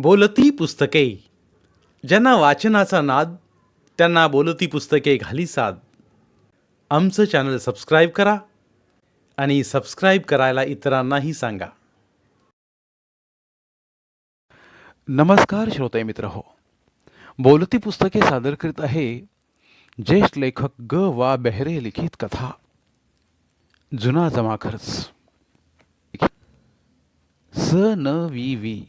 बोलती पुस्तके. ज्यांना वाचनाचा नाद, त्यांना बोलती पुस्तके घाली साद. आमचं चॅनल सबस्क्राईब करा आणि सबस्क्राईब करायला इतरांनाही सांगा. नमस्कार श्रोते मित्र हो. बोलती पुस्तके सादर करीत आहे ज्येष्ठ लेखक ग वा बेहरे लिखित कथा जुना जमा खर्च. स न वी वी.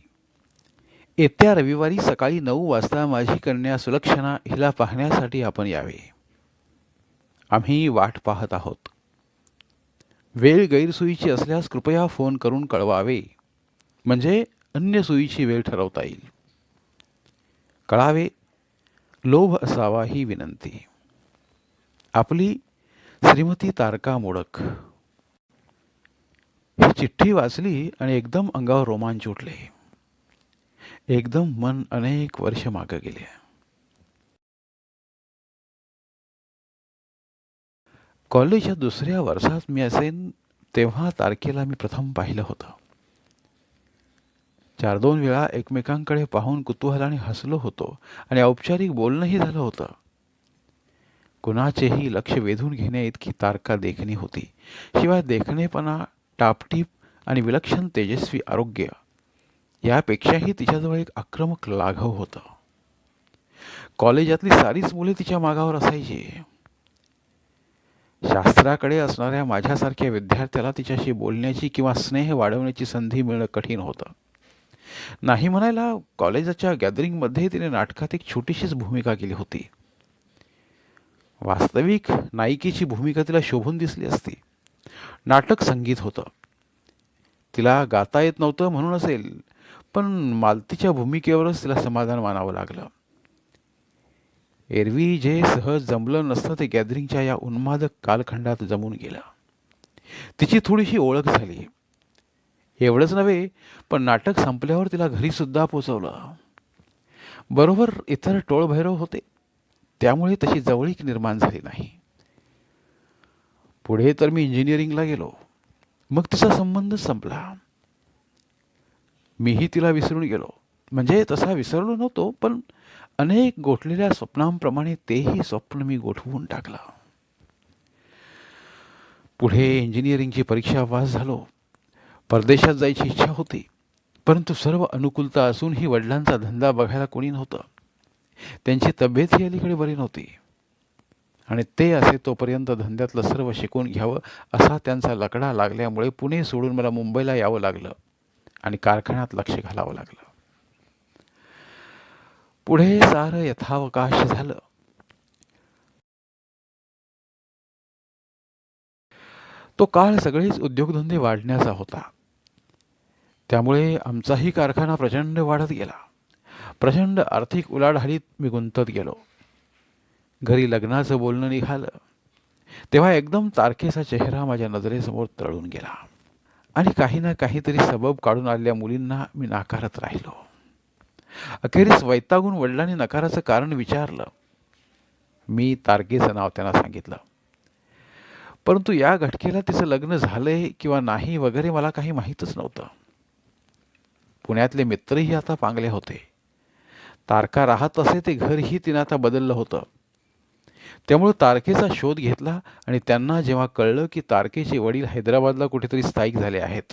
येत्या रविवारी सकाळी 9 वाजता माझी कन्या सुलक्षणा हिला पाहण्यासाठी आपण यावे. आम्ही वाट पाहत आहोत. वेळ गैरसोयीची असल्यास कृपया फोन करून कळवावे, म्हणजे अन्य सोयीची वेळ ठरवता येईल. कळावे, लोभ असावा ही विनंती. आपली श्रीमती तारका मोडक. ही चिठ्ठी वाचली आणि एकदम अंगावर रोमांच उठले. एकदम मन अनेक वर्ष मागे गेले. कॉलेजच्या दुसऱ्या वर्षात मी असेन तेव्हा तारखेला मी प्रथम पाहिलं होतं. 4-2 वेळा एकमेकांकडे पाहून कुतूहलाने हसलो होतो आणि औपचारिक बोलणंही झालं होतं. कुणाचेही लक्ष वेधून घेण्या इतकी तारका देखणी होती. शिवाय देखणेपणा, टापटीप आणि विलक्षण तेजस्वी आरोग्य यापेक्षाही तिच्याजवळ एक आक्रमक लाघव होतं. कॉलेजातली सारीच मुले तिच्या मागावर असायची. शास्त्राकडे असणाऱ्या माझ्यासारख्या विद्यार्थ्याला तिच्याशी बोलण्याची किंवा स्नेह वाढवण्याची संधी मिळणं कठीण होतं. नाही म्हणायला कॉलेजाच्या गॅदरिंगमध्ये तिने नाटकात एक छोटीशीच भूमिका केली होती. वास्तविक नायिकेची भूमिका तिला शोभून दिसली असती. नाटक संगीत होतं. तिला गाता येत नव्हतं म्हणून असेल, पण मालतीच्या भूमिकेवरच तिला समाधान मानावं लागलं. एरवी जे सहज जमलं नसतं ते गॅदरिंगच्या या उन्मादक कालखंडात जमून गेलं. तिची थोडीशी ओळख झाली. एवढंच नव्हे, पण नाटक संपल्यावर तिला घरीसुद्धा पोचवलं. बरोबर इतर टोळभैरव होते, त्यामुळे तशी जवळीक निर्माण झाली नाही. पुढे तर मी इंजिनिअरिंगला गेलो. मग तिचा संबंध संपला. मीही तिला विसरून गेलो. म्हणजे तसा विसरलो नव्हतो, पण अनेक गोठलेल्या स्वप्नांप्रमाणे तेही स्वप्न मी गोठवून टाकलं. पुढे इंजिनिअरिंगची परीक्षा पास झालो. परदेशात जायची इच्छा होती, परंतु सर्व अनुकूलता असूनही वडिलांचा धंदा बघायला कोणी नव्हतं. त्यांची तब्येतही अलीकडे बरी नव्हती आणि ते असे तोपर्यंत धंद्यातलं सर्व शिकून घ्यावं असा त्यांचा लकडा लागल्यामुळे पुणे सोडून मला मुंबईला यावं लागलं आणि कारखान्यात लक्ष घालावं लागलं. पुढे सारं यथावकाश झालं. तो काळ सगळेच उद्योगधंदे वाढण्याचा होता. त्यामुळे आमचाही कारखाना प्रचंड वाढत गेला. प्रचंड आर्थिक उलाढालीत मी गुंतत गेलो. घरी लग्नाचं बोलणं निघालं तेव्हा एकदम तारखेचा चेहरा माझ्या नजरेसमोर तळून गेला आणि काही ना काहीतरी सबब काढून आलेल्या मुलींना मी नाकारत राहिलो. अखेरीस वैतागून वडिलांनी नकाराचं कारण विचारलं. मी तारखेचं नाव त्यांना सांगितलं. परंतु या घटकेला तिचं लग्न झालंय किंवा नाही वगैरे मला काही माहीतच नव्हतं. पुण्यातले मित्रही आता पांगले होते. तारका राहत असे ते घरही तिनं आता बदललं होतं. त्यामुळे तारखेचा शोध घेतला आणि त्यांना जेव्हा कळलं की तारकेचे वडील हैदराबादला कुठेतरी स्थायिक झाले आहेत,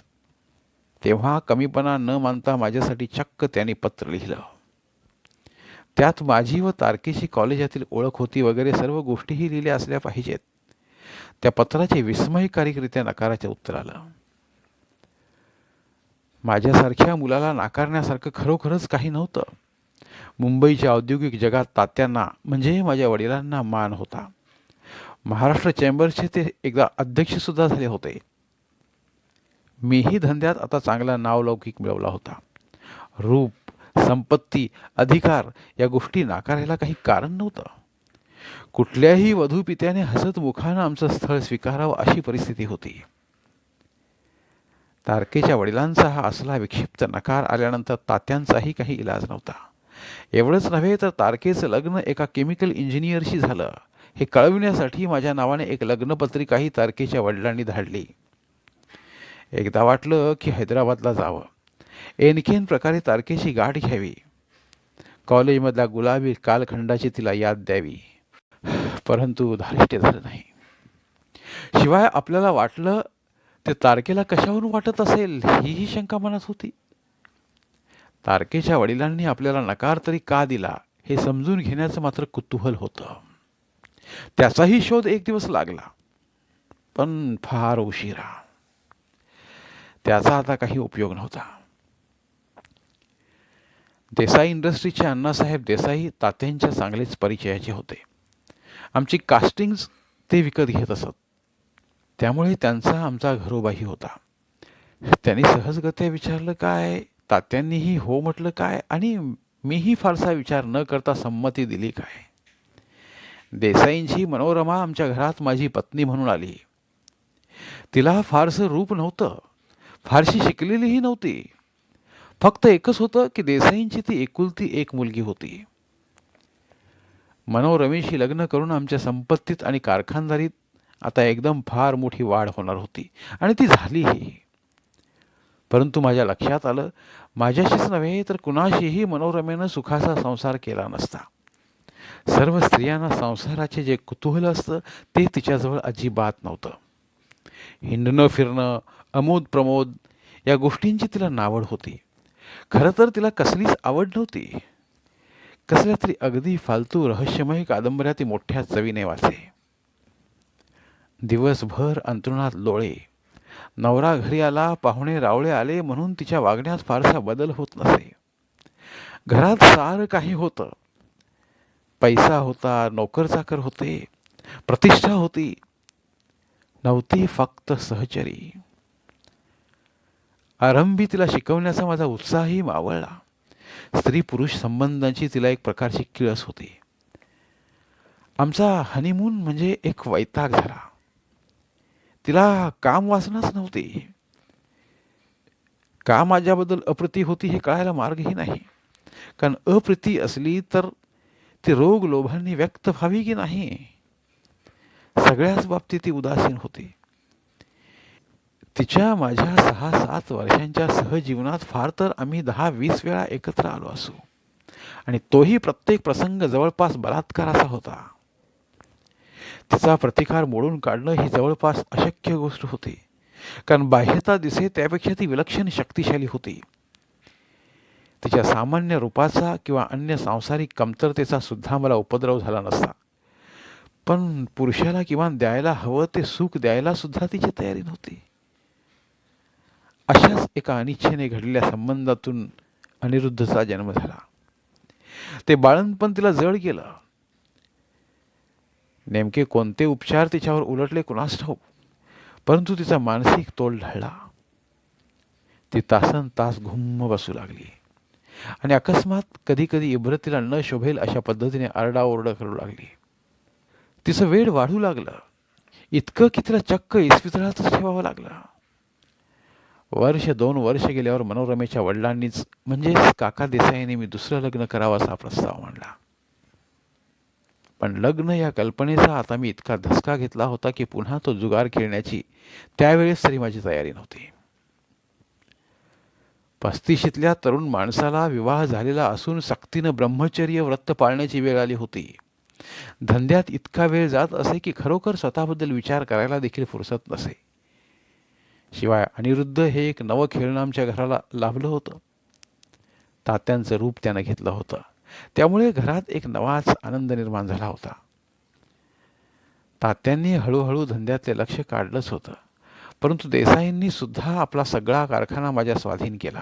तेव्हा कमीपणा न मानता माझ्यासाठी चक्क त्यांनी पत्र लिहिलं. त्यात माझी व तारकेची कॉलेजातील ओळख होती वगैरे सर्व गोष्टीही लिहिल्या असल्या पाहिजेत. त्या पत्राचे विस्मयकारकरित्या नकाराचे उत्तर आलं. माझ्यासारख्या मुलाला नाकारण्यासारखं खरोखरच काही नव्हतं. मुंबईच्या औद्योगिक जगात तात्यांना म्हणजे माझ्या वडिलांना मान होता. महाराष्ट्र चेंबरचे ते एकदा अध्यक्षसुद्धा झाले होते. मीही धंद्यात आता चांगला नावलौकिक मिळवला होता. रूप, संपत्ती, अधिकार या गोष्टी नाकारायला काही कारण नव्हतं. कुठल्याही वधूपित्याने हसत मुखानं आमचं स्थळ स्वीकारावं अशी परिस्थिती होती. तारकेच्या वडिलांचा हा असला विक्षिप्त नकार आल्यानंतर तात्यांचाही काही इलाज नव्हता. एवढंच नव्हे तर तारकेचं लग्न एका केमिकल इंजिनियरशी झालं हे कळविण्यासाठी माझ्या नावाने एक लग्नपत्रिकाही तारकेच्या वडिलांनी धाडली. एकदा वाटलं की हैदराबादला जावं. एनकेन प्रकारे तारकेची गाठ घ्यावी, कॉलेजमधल्या गुलाबी कालखंडाची तिला याद द्यावी. परंतु धारिष्ट्य झालं नाही. शिवाय आपल्याला वाटलं ते तारकेला कशावरून वाटत असेल हीही शंका मनात होती. तारकेच्या वडिलांनी आपल्याला नकार तरी का दिला हे समजून घेण्याचं मात्र कुतूहल होतं. त्याचाही शोध एक दिवस लागला, पण फार उशिरा. त्याचा आता काही उपयोग नव्हता. देसाई इंडस्ट्रीचे अण्णासाहेब देसाई तात्यांच्या चांगलेच परिचयाचे होते. आमची कास्टिंग्ज ते विकत घेत असत, त्यामुळे त्यांचा आमचा घरोबाही होता. त्यांनी सहजगत्या विचारलं काय, तात्यांनीही हो म्हटलं काय, आणि मीही फारसा विचार न करता संमती दिली काय. देसाईंची मनोरमा आमच्या घरात माझी पत्नी म्हणून आली. तिला फारसं रूप नव्हतं, फारशी शिकलेलीही नव्हती. फक्त एकच होतं की देसाईंची ती एकुलती एक मुलगी होती. मनोरमेशी लग्न करून आमच्या संपत्तीत आणि कारखानदारीत आता एकदम फार मोठी वाढ होणार होती, आणि ती झालीही. परंतु माझ्या लक्षात आलं, माझ्याशीच नव्हे तर कुणाशीही मनोरमेनं सुखाचा संसार केला नसता. सर्व स्त्रियांना संसाराचे जे कुतूहल असतं ते तिच्याजवळ अजिबात नव्हतं. हिंडणं फिरणं, अमोद प्रमोद या गोष्टींची तिला नावड होती. खरं तर तिला कसलीच आवड नव्हती. कसल्या तरी अगदी फालतू रहस्यमय कादंबऱ्या ती मोठ्या चवीने वाचे. दिवसभर अंथरुणात लोळे. नवरा घरी आला, पाहुणे रावळे आले म्हणून तिच्या वागण्यात फारसा बदल होत नसे. घरात सारं काही होतं. पैसा होता, नोकरचाकर होते, प्रतिष्ठा होती. नव्हती फक्त सहचरी. आरंभी तिला शिकवण्याचा माझा उत्साहही मावळला. स्त्री पुरुष संबंधांची तिला एक प्रकारची किळस होती. आमचा हनीमून म्हणजे एक वैताग झाला. तिला काम वासनाच नव्हती. का माझ्याबद्दल अप्रिती होती हे कळायला मार्गही नाही. कारण अप्रिती असली तर ती रोग लोभांनी व्यक्त व्हावी की नाही. सगळ्याच बाबतीत ती उदासीन होती. तिच्या माझ्या 6-7 वर्षांच्या सहजीवनात फार तर आम्ही 10-20 वेळा एकत्र आलो असू, आणि तोही प्रत्येक प्रसंग जवळपास बलात्काराचा होता. तिचा प्रतिकार मोडून काढणं ही जवळपास अशक्य गोष्ट होती, कारण बाह्यता दिसे त्यापेक्षा ती विलक्षण शक्तिशाली होती. तिच्या सामान्य रूपाचा किंवा अन्य सांसारिक कमतरतेचा सुद्धा मला उपद्रव झाला नसता, पण पुरुषाला किमान द्यायला हवं ते सुख द्यायला सुद्धा तिची तयारी नव्हती. अशाच एका अनिच्छेने घडलेल्या संबंधातून अनिरुद्धचा जन्म झाला. ते बाळंतपण तिला जड गेलं. नेमके कोणते उपचार तिच्यावर उलटले कुणास ठाऊक, परंतु तिचा मानसिक तोल ढळला. ती तासन तास घुम्म बसू लागली, आणि अकस्मात कधी कधी इब्रतीला न शोभेल अशा पद्धतीने आरडाओरडा करू लागली. तिचं वेड वाढू लागलं, इतकं की तिला चक्क इस्पितळातच ठेवावं लागलं. 1-2 वर्ष गेल्यावर मनोरमेच्या वडिलांनीच म्हणजेच काका देसाईंनी मी दुसरं लग्न करावं असा प्रस्ताव मांडला. पण लग्न या कल्पनेचा आता मी इतका धसका घेतला होता की पुन्हा तो जुगार खेळण्याची त्यावेळेस तरी माझी तयारी नव्हती. 35शीतल्या तरुण माणसाला विवाह झालेला असून सक्तीनं ब्रह्मचर्य व्रत पाळण्याची वेळ आली होती. धंद्यात इतका वेळ जात असे की खरोखर स्वतःबद्दल विचार करायला देखील फुरसत नसे. शिवाय अनिरुद्ध हे एक नवं खेळणं आमच्या घराला लाभलं होतं. तात्यांचं रूप त्यानं घेतलं होतं, त्यामुळे घरात एक नवाच आनंद निर्माण झाला होता. तात्यांनी हळूहळू धंद्यातले लक्ष काढलंच होतं, परंतु देसाईंनी सुद्धा आपला सगळा कारखाना माझ्या स्वाधीन केला.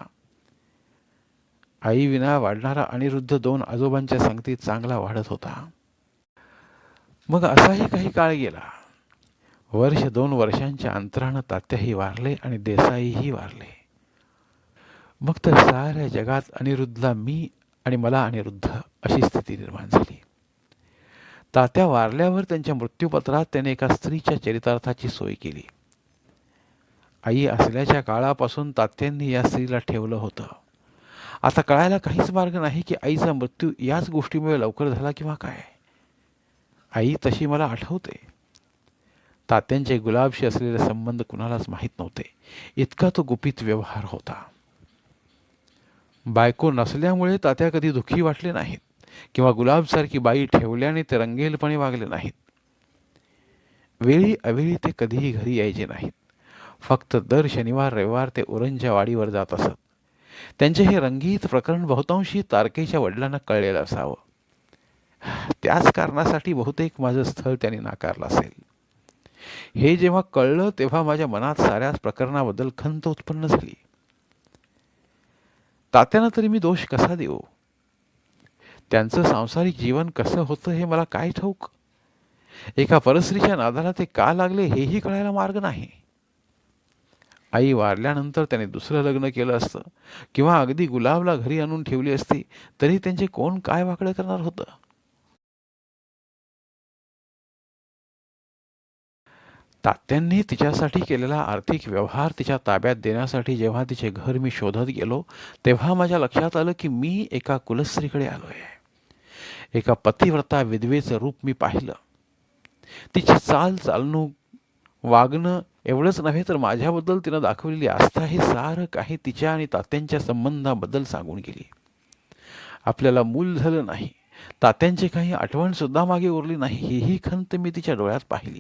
आईविना वाढणारा अनिरुद्ध 2 आजोबांच्या संगतीत चांगला वाढत होता. मग असाही काही काळ गेला. 1-2 वर्षांच्या अंतरानं तात्याही वारले आणि देसाईही वारले. मग तर साऱ्या जगात अनिरुद्धला मी आणि मला अनिरुद्ध अशी स्थिती निर्माण झाली. तात्या वारल्यावर त्यांच्या मृत्यूपत्रात त्याने एका स्त्रीच्या चरितार्थाची सोय केली. आई असल्याच्या काळापासून तात्यांनी या स्त्रीला ठेवलं होतं. आता कळायला काहीच मार्ग नाही की आईचा मृत्यू याच गोष्टीमुळे लवकर झाला किंवा काय. आई तशी मला आठवते. तात्यांचे गुलाबशी असलेले संबंध कुणालाच माहीत नव्हते, इतका तो गुपित व्यवहार होता. बायको नसल्यामुळे तात्या कधी दुःखी वाटले नाहीत किंवा गुलाबसारखी बाई ठेवल्याने ते रंगेलपणे वागले नाहीत. वेळी अवेळी ते कधीही घरी यायचे नाहीत. फक्त दर शनिवार रविवार ते उरणच्या वाडीवर जात असत. त्यांचे हे रंगीत प्रकरण बहुतांशी तारकेच्या वडिलांना कळलेलं असावं. त्याच कारणासाठी बहुतेक माझं स्थळ त्यांनी नाकारलं असेल. हे जेव्हा कळलं तेव्हा माझ्या मनात साऱ्याच प्रकरणाबद्दल खंत उत्पन्न झाली. तात्यांना तरी मी दोष कसा देऊ? त्यांचं सांसारिक जीवन कसं होतं हे मला काय ठाऊक. एका परस्त्रीच्या नादाला ते का लागले हेही कळायला मार्ग नाही. आई वारल्यानंतर त्याने दुसरं लग्न केलं असतं किंवा अगदी गुलाबला घरी आणून ठेवली असती तरी त्यांचे कोण काय वाकडं करणार होतं. तात्यांनी तिच्यासाठी केलेला आर्थिक व्यवहार तिच्या ताब्यात देण्यासाठी जेव्हा तिचे घर मी शोधत गेलो तेव्हा माझ्या लक्षात आलं की मी एका कुलस्त्रीकडे आलोय. एका पतिव्रता विधवेचं रूप मी पाहिलं. तिची चाल चालणूक वागणं एवढंच नव्हे तर माझ्याबद्दल तिनं दाखवलेली आस्था हे सारं काही तिच्या आणि तात्यांच्या संबंधाबद्दल सांगून गेली. आपल्याला मूल झालं नाही, तात्यांची काही आठवणसुद्धा मागे उरली नाही, हीही खंत मी तिच्या डोळ्यात पाहिली.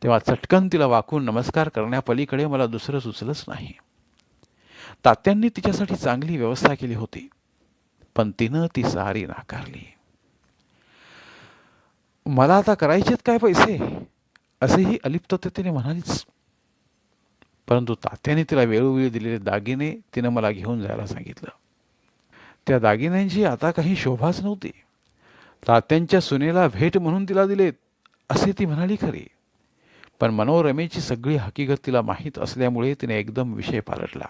तेव्हा चटकन तिला वाकून नमस्कार करण्यापलीकडे मला दुसरं सुचलंच नाही. तात्यांनी तिच्यासाठी चांगली व्यवस्था केली होती, पण तिनं ती सारी नाकारली. मला आता करायचेत काय पैसे असेही अलिप्ततेने म्हणालीच. परंतु तात्याने तिला वेळोवेळी दिलेले दागिने तिनं मला घेऊन जायला सांगितलं. त्या दागिन्यांची आता काही शोभाच नव्हती. तात्यांच्या सुनेला भेट म्हणून तिला दिलेत असे ती म्हणाली खरी, पण मनोरमेची सगळी हकीकत तिला माहीत असल्यामुळे तिने एकदम विषय पालटला.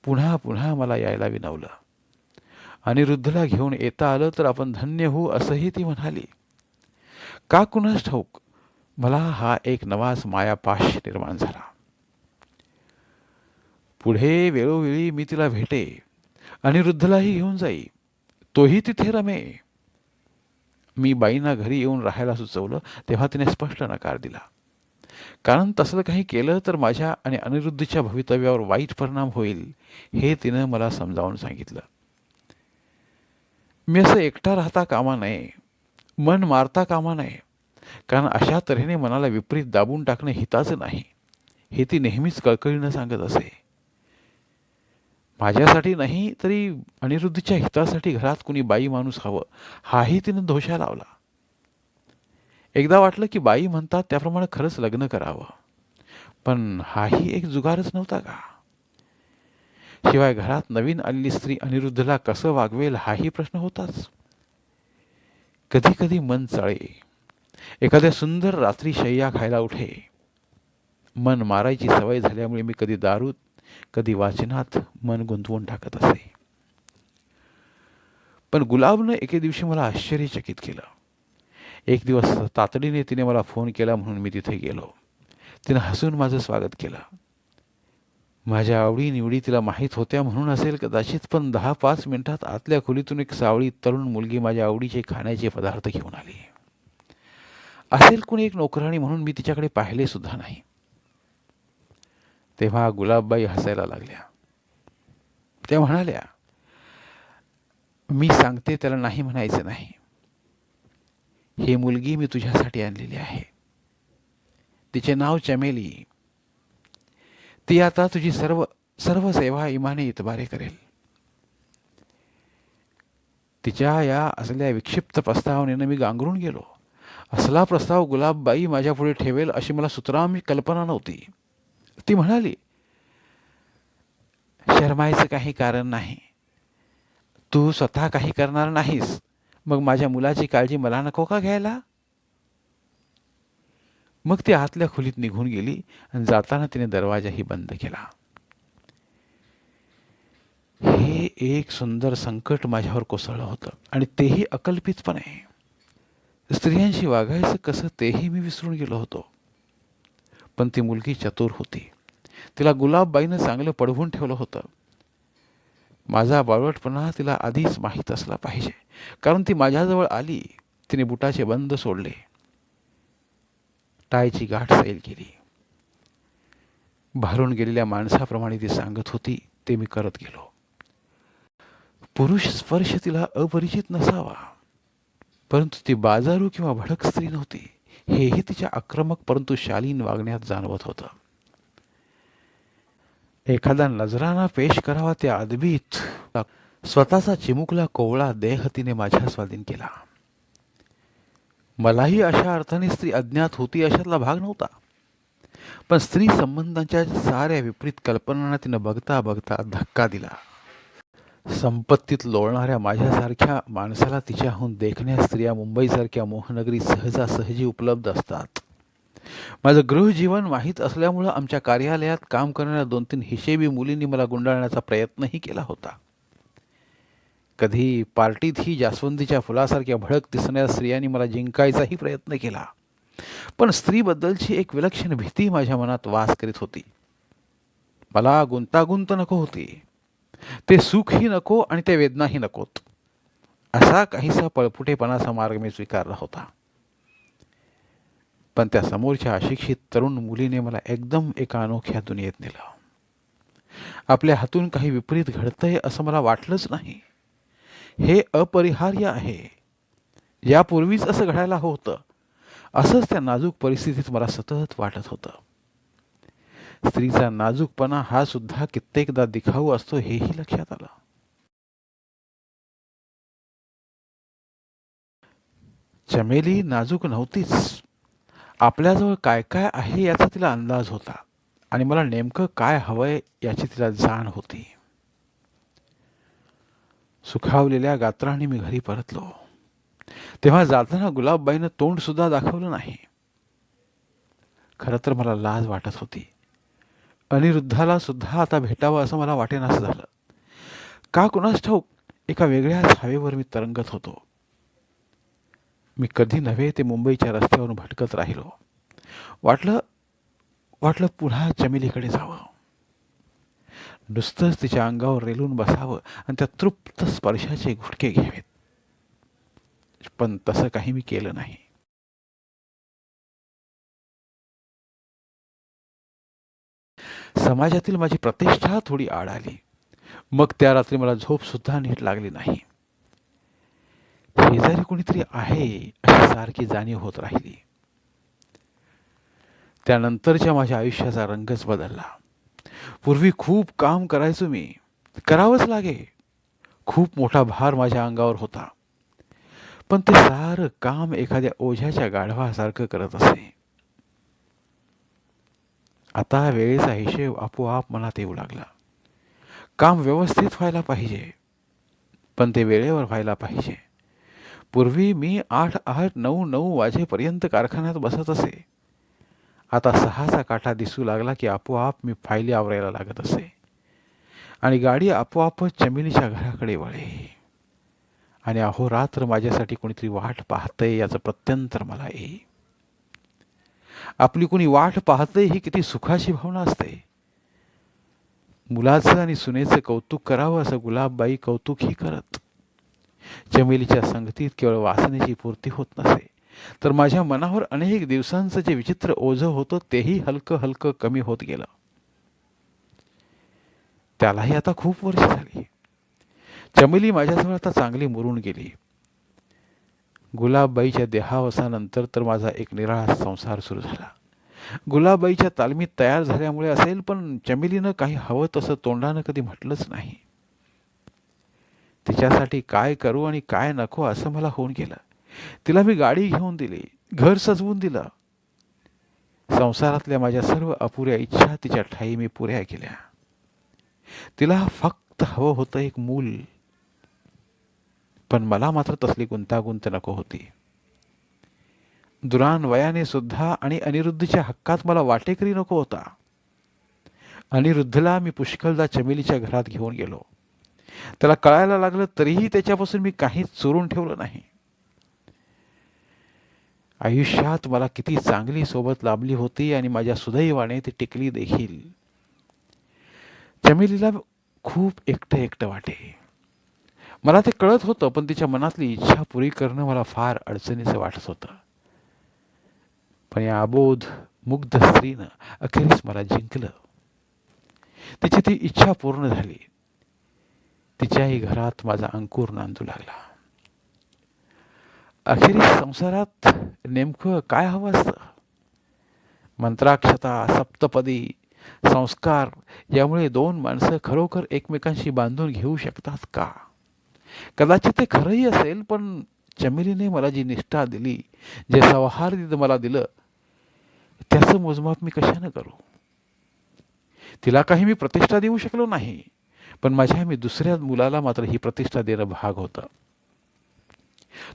पुन्हा पुन्हा मला यायला विनवलं. अनिरुद्धला घेऊन येता आलं तर आपण धन्य होऊ असंही ती म्हणाली. का कुणास ठाऊक मला हा एक नवाच मायापाश निर्माण झाला. पुढे वेळोवेळी मी तिला भेटे, अनिरुद्धलाही घेऊन जाई, तोही तिथे रमे. मी बाईंना घरी येऊन राहायला सुचवलं तेव्हा तिने स्पष्ट नकार दिला. कारण तसलं काही केलं तर माझ्या आणि अनिरुद्धच्या भवितव्यावर वाईट परिणाम होईल हे तिनं मला समजावून सांगितलं. मी असं एकटा राहता कामा नये, मन मारता कामा नये, कारण अशा तऱ्हेने मनाला विपरीत दाबून टाकणं हिताचं नाही हे ती नेहमीच कळकळीनं सांगत असे. माझ्यासाठी नाही तरी अनिरुद्धच्या हितासाठी घरात कुणी बाई माणूस हवं हाही तिनं दोषा लावला. एकदा वाटलं की बाई म्हणतात त्याप्रमाणे खरंच लग्न करावं, पण हाही एक जुगारच नव्हता का? शिवाय घरात नवीन आलेली स्त्री अनिरुद्धला कसं वागवेल हाही प्रश्न होताच. कधी कधी मन चळे, एखाद्या सुंदर रात्री शय्या खायला उठे. मन मारायची सवय झाल्यामुळे मी कधी दारूत कधी वाचनात मन गुंतवून टाकत असे. पण गुलाबनं एके दिवशी मला आश्चर्यचकित केलं. एक दिवस तातडीने तिने मला फोन केला म्हणून मी तिथे गेलो. तिनं हसून माझं स्वागत केलं. माझ्या आवडीनिवडी तिला माहीत होत्या म्हणून असेल कदाचित, पण 10-5 मिनिटात आतल्या खोलीतून एक सावळी तरुण मुलगी माझ्या आवडीचे खाण्याचे पदार्थ घेऊन आली. असेल कोणी एक नोकराणी म्हणून मी तिच्याकडे पाहिले सुद्धा नाही. तेव्हा गुलाबबाई हसायला लागल्या. त्या म्हणाल्या, मी सांगते त्याला नाही म्हणायचं नाही. ही मुलगी मी तुझ्यासाठी आणलेली आहे. तिचे नाव चमेली. ती आता तुझी सर्व सर्व सेवा इमाने इतबारे करेल. तिच्या या असल्या विक्षिप्त प्रस्तावनेनं मी गांगरून गेलो. असला प्रस्ताव गुलाबबाई माझ्यापुढे ठेवेल अशी मला सुतराम कल्पना नव्हती. ती म्हणाली, शरमायचं काही कारण नाही. तू स्वतः काही करणार नाहीस, मग माझ्या मुलाची काळजी मला नको का घ्यायला? मग ती आतल्या खोलीत निघून गेली आणि जाताना तिने दरवाजाही बंद केला. हे एक सुंदर संकट माझ्यावर कोसळलं होतं आणि तेही अकल्पितपणे. स्त्रियांशी वागायचं कसं तेही मी विसरून गेलो होतो. पण ती मुलगी चतुर होती. तिला गुलाबबाईनं चांगलं पडवून ठेवलं होतं. माझा बावळटपणा तिला आधीच माहीत असला पाहिजे, कारण ती माझ्याजवळ आली. तिने बुटाचे बंद सोडले, टायची गाठ सैल केली. भारून गेलेल्या माणसाप्रमाणे ती सांगत होती, ते मी करत गेलो. पुरुष स्पर्श तिला अपरिचित नसावा, परंतु ती बाजारू किंवा भडक स्त्री नव्हती, हेही तिच्या आक्रमक परंतु शालीन वागण्यात जाणवत होतं. एखादा नजराना पेश करावा त्या अदबीत स्वतःचा चिमुकला कोवळा देह तिने माझ्या स्वाधीन केला. मलाही अशा अर्थाने स्त्री अज्ञात होती अशातला भाग नव्हता, पण स्त्री संबंधांच्या साऱ्या विपरीत कल्पनांना तिनं बघता बघता धक्का दिला. संपत्तीत लोळणाऱ्या माझ्यासारख्या माणसाला तिच्याहून देखण्या स्त्रिया मुंबईसारख्या मोहनगरीत सहजासहजी उपलब्ध असतात. माझं गृहजीवन माहीत असल्यामुळं आमच्या कार्यालयात काम करणाऱ्या 2-3 हिशेबी मुलींनी मला गुंडाळण्याचा प्रयत्नही केला होता. कधी पार्टीतही जास्वंदीच्या फुलासारख्या भडक दिसणाऱ्या स्त्रियांनी मला जिंकायचाही प्रयत्न केला, पण स्त्रीबद्दलची एक विलक्षण भीती माझ्या मनात वास करीत होती. मला गुंतागुंत नको होती, ते सुखही नको आणि ते वेदनाही नकोत, असा काहीसा पळपुटेपणाचा मार्ग मी स्वीकारला होता. पण त्या समोरच्या अशिक्षित तरुण मुलीने मला एकदम एका अनोख्या दुनियेत नेलं. आपल्या हातून काही विपरीत घडतंय असं मला वाटलंच नाही. हे अपरिहार्य आहे, यापूर्वीच असं घडायला होतं, असंच त्या नाजूक परिस्थितीत मला सतत वाटत होतं. स्त्रीचा नाजूकपणा हा सुद्धा कित्येकदा दिखाऊ असतो हेही लक्षात आलं. चमेली नाजूक नव्हतीच, आपल्याजवळ काय काय आहे याचा तिला अंदाज होता आणि मला नेमकं काय हवंय याची तिला जाण होती. सुखावलेल्या गात्राने मी घरी परतलो. तेव्हा जाताना गुलाबबाईनं तोंड सुद्धा दाखवलं नाही. खरं तर मला लाज वाटत होती. अनिरुद्धाला सुद्धा आता भेटावं असं मला वाटेनासं झालं. का कुणास ठाऊक एका वेगळ्याच हवेवर मी तरंगत होतो. मी कधी नव्हे ते मुंबईच्या रस्त्यावरून भटकत राहिलो. वाटलं पुन्हा चमेलीकडे जावं, नुसतंच तिच्या अंगावर रेलून बसावं आणि त्या तृप्त स्पर्शाचे घुटके घ्यावेत. पण तसं काही मी केलं नाही. समाजातील माझी प्रतिष्ठा थोडी आड आली. मग त्या रात्री मला झोप सुद्धा नीट लागली नाही. शेजारी कोणीतरी आहे अशी सारखी जाणीव होत राहिली. त्यानंतरच्या माझ्या आयुष्याचा रंगच बदलला. पूर्वी खूप काम करायचो मी, करावंच लागे. खूप मोठा भार माझ्या अंगावर होता, पण ते सारं काम एखाद्या ओझ्याच्या गाढवासारखं करत असे. आता वेळेचा हिशेब आपोआप मनात येऊ लागला. काम व्यवस्थित व्हायला पाहिजे, पण ते वेळेवर व्हायला पाहिजे. पूर्वी मी 8-8, 9-9 वाजेपर्यंत कारखान्यात बसत असे. आता 6चा काटा दिसू लागला की आपोआप मी फायली आवरायला लागत असे आणि गाडी आपोआपच चमेलीच्या घराकडे वळे आणि अहोरात्र माझ्यासाठी कोणीतरी वाट पाहतंय याचं प्रत्यंतर मला येई. आपली कोणी वाट पाहतंय ही किती सुखाची भावना असते. मुलाचं आणि सुनेचं कौतुक करावं असं गुलाबबाई कौतुकही करत. चमेलीच्या संगतीत केवळ वासनेची पूर्ती होत नसे, तर माझ्या मनावर अनेक दिवसांचं जे विचित्र ओझं होतं तेही हलकं हलकं कमी होत गेलं. त्यालाही आता खूप वर्ष झाली. चमेली माझ्याजवळ आता चांगली मुरून गेली. गुलाबबाईच्या देहावसानंतर तर माझा एक निराळा संसार सुरू झाला. गुलाबबाईच्या तालमीत तयार झाल्यामुळे असेल, पण चमेलीनं काही हवं तसं तोंडानं कधी म्हटलंच नाही. तिच्यासाठी काय करू आणि काय नको असं मला होऊन गेलं. तिला मी गाडी घेऊन दिली, घर सजवून दिलं. संसारातल्या माझ्या सर्व अपुऱ्या इच्छा तिच्या ठायी मी पुऱ्या केल्या. तिला फक्त हवं होतं एक मूल, पण मला मात्र तसली गुंतागुंत नको होती. दुरान वयाने सुद्धा आणि अनिरुद्धच्या हक्कात मला वाटेकरी नको होता. अनिरुद्धला मी पुष्कळदा चमेलीच्या घरात घेऊन गेलो. त्याला कळायला लागलं तरीही त्याच्यापासून मी काहीच चोरून ठेवलं नाही. आयुष्यात मला किती चांगली सोबत लाभली होती आणि माझ्या सुदैवाने ती टिकली देखील. चमेलीला खूप एकटं एकटं वाटे. मला ते कळत होतं, पण तिच्या मनातली इच्छा पुरी करणं मला फार अडचणीचं वाटत होतं. पण या अबोध मुग्ध स्त्रीनं अखेरीस मला जिंकलं. तिची ती इच्छा पूर्ण झाली. तिच्याही घरात माझा अंकुर नांदू लागला. अखेरीस संसारात नेमकं काय हवं असतं? मंत्राक्षता, सप्तपदी, संस्कार यामुळे दोन माणसं खरोखर एकमेकांशी बांधून घेऊ शकतात का? कदाचित ते खरंही असेल, पण चमेलीने मला जी निष्ठा दिली, जे सौहार्द मला दिलं, त्याचं मोजमाप मी कशानं करू? तिला काही मी प्रतिष्ठा देऊ शकलो नाही, पण मी दुसऱ्या मुलाला मात्र ही प्रतिष्ठा देणं भाग होतं.